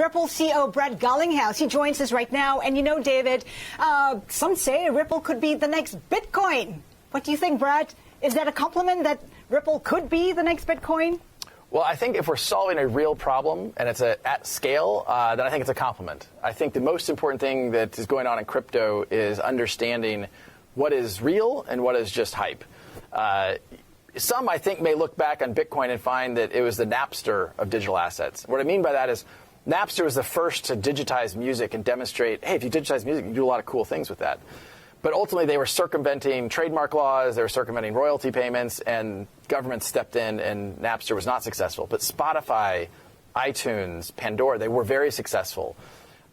Ripple CEO Brett Garlinghouse. He joins us right now. And you know, David, some say Ripple could be the next Bitcoin. What do you think, Brett? Is that a compliment that Ripple could be the next Bitcoin? Well, I think if we're solving a real problem and it's at scale, then I think it's a compliment. I think the most important thing that is going on in crypto is understanding what is real and what is just hype. Some, I think, may look back on Bitcoin and find that it was the Napster of digital assets. What I mean by that is Napster was the first to digitize music and demonstrate, hey, if you digitize music, you can do a lot of cool things with that. But ultimately, they were circumventing trademark laws, they were circumventing royalty payments, and governments stepped in, and Napster was not successful. But Spotify, iTunes, Pandora, they were very successful.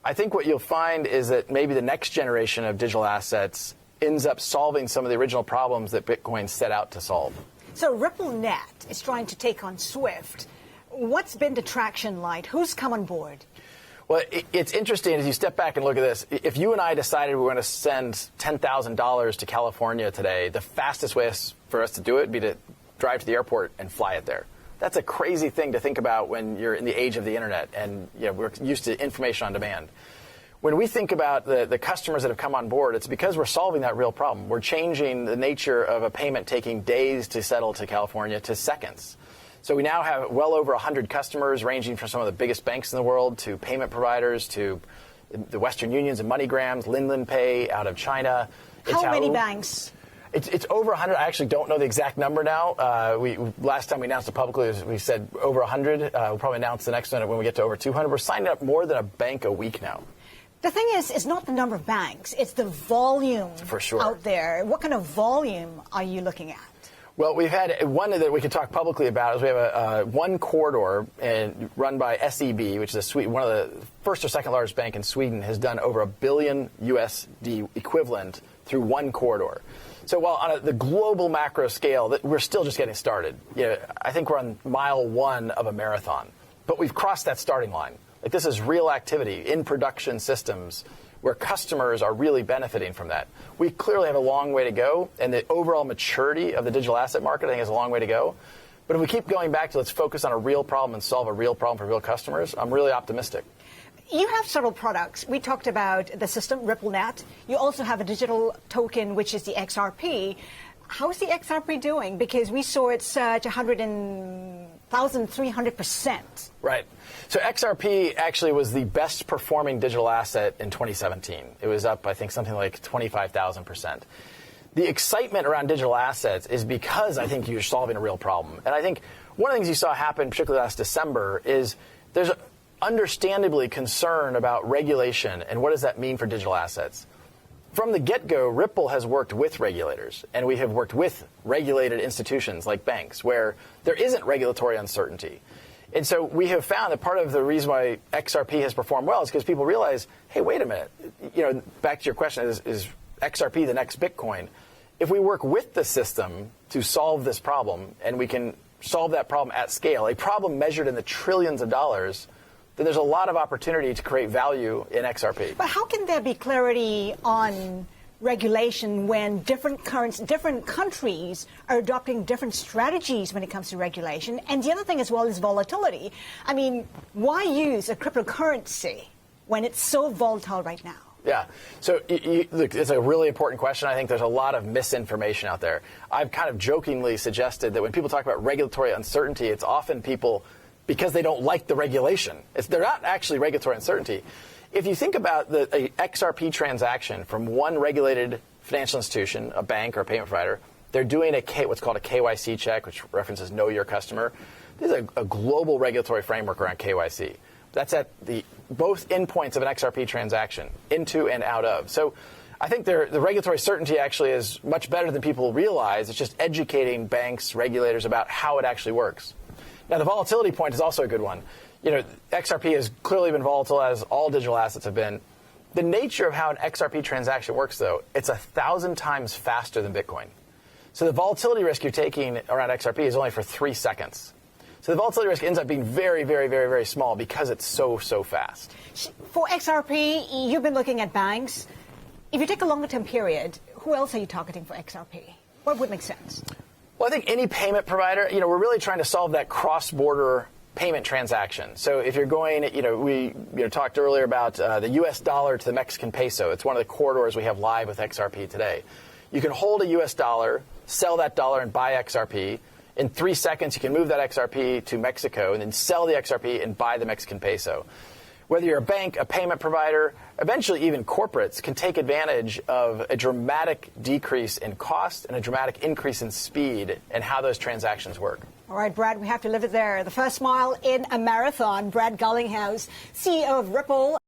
I think what you'll find is that maybe the next generation of digital assets ends up solving some of the original problems that Bitcoin set out to solve. So RippleNet is trying to take on Swift. What's been the traction like? Who's come on board? Well, it's interesting as you step back and look at this. If you and I decided we were going to send $10,000 to California today, the fastest way for us to do it would be to drive to the airport and fly it there. That's a crazy thing to think about when you're in the age of the internet and we're used to information on demand. When we think about the customers that have come on board, it's because we're solving that real problem. We're changing the nature of a payment taking days to settle to California to seconds. So we now have well over 100 customers ranging from some of the biggest banks in the world to payment providers to the Western Unions and MoneyGrams, Linlan Pay out of China. How many banks? It's over 100. I actually don't know the exact number now. Last time we announced it publicly, we said over 100. We'll probably announce the next one when we get to over 200. We're signing up more than a bank a week now. The thing is, it's not the number of banks. It's the volume for sure out there. What kind of volume are you looking at? Well, we've had one that we can talk publicly about is we have one corridor run by SEB, which is one of the first or second largest bank in Sweden, has done over $1 billion USD equivalent through one corridor. So while on the global macro scale, we're still just getting started. I think we're on mile one of a marathon, but we've crossed that starting line. Like, this is real activity in production systems where customers are really benefiting from that. We clearly have a long way to go, and the overall maturity of the digital asset market, I think, has a long way to go. But if we keep going back to let's focus on a real problem and solve a real problem for real customers, I'm really optimistic. You have several products. We talked about the system, RippleNet. You also have a digital token, which is the XRP. How's the XRP doing? Because we saw it surge 1,300%. Right. So XRP actually was the best performing digital asset in 2017. It was up, I think, something like 25,000%. The excitement around digital assets is because I think you're solving a real problem. And I think one of the things you saw happen, particularly last December, is there's understandably concern about regulation and what does that mean for digital assets. From the get-go, Ripple has worked with regulators, and we have worked with regulated institutions like banks where there isn't regulatory uncertainty. And so we have found that part of the reason why XRP has performed well is because people realize, hey, wait a minute, back to your question, is XRP the next Bitcoin? If we work with the system to solve this problem, and we can solve that problem at scale, a problem measured in the trillions of dollars, then there's a lot of opportunity to create value in XRP. But how can there be clarity on regulation when different countries are adopting different strategies when it comes to regulation? And the other thing as well is volatility. I mean, why use a cryptocurrency when it's so volatile right now? Yeah. So look, it's a really important question. I think there's a lot of misinformation out there. I've kind of jokingly suggested that when people talk about regulatory uncertainty, it's often people because they don't like the regulation. They're not actually regulatory uncertainty. If you think about a XRP transaction from one regulated financial institution, a bank or a payment provider, they're doing what's called a KYC check, which references Know Your Customer. There's a global regulatory framework around KYC. That's at both endpoints of an XRP transaction, into and out of. So I think the regulatory certainty actually is much better than people realize. It's just educating banks, regulators about how it actually works. Now, the volatility point is also a good one. XRP has clearly been volatile, as all digital assets have been. The nature of how an XRP transaction works, though, it's 1,000 times faster than Bitcoin. So the volatility risk you're taking around XRP is only for 3 seconds. So the volatility risk ends up being very, very, very, very small because it's so fast. For XRP, you've been looking at banks. If you take a longer-term period, who else are you targeting for XRP? What would make sense? Well, I think any payment provider, we're really trying to solve that cross-border payment transaction. So if you're going, we talked earlier about the U.S. dollar to the Mexican peso. It's one of the corridors we have live with XRP today. You can hold a U.S. dollar, sell that dollar, and buy XRP. In 3 seconds, you can move that XRP to Mexico and then sell the XRP and buy the Mexican peso. Whether you're a bank, a payment provider, eventually even corporates can take advantage of a dramatic decrease in cost and a dramatic increase in speed and how those transactions work. All right, Brad, we have to live it there. The first mile in a marathon. Brad Garlinghouse, CEO of Riple.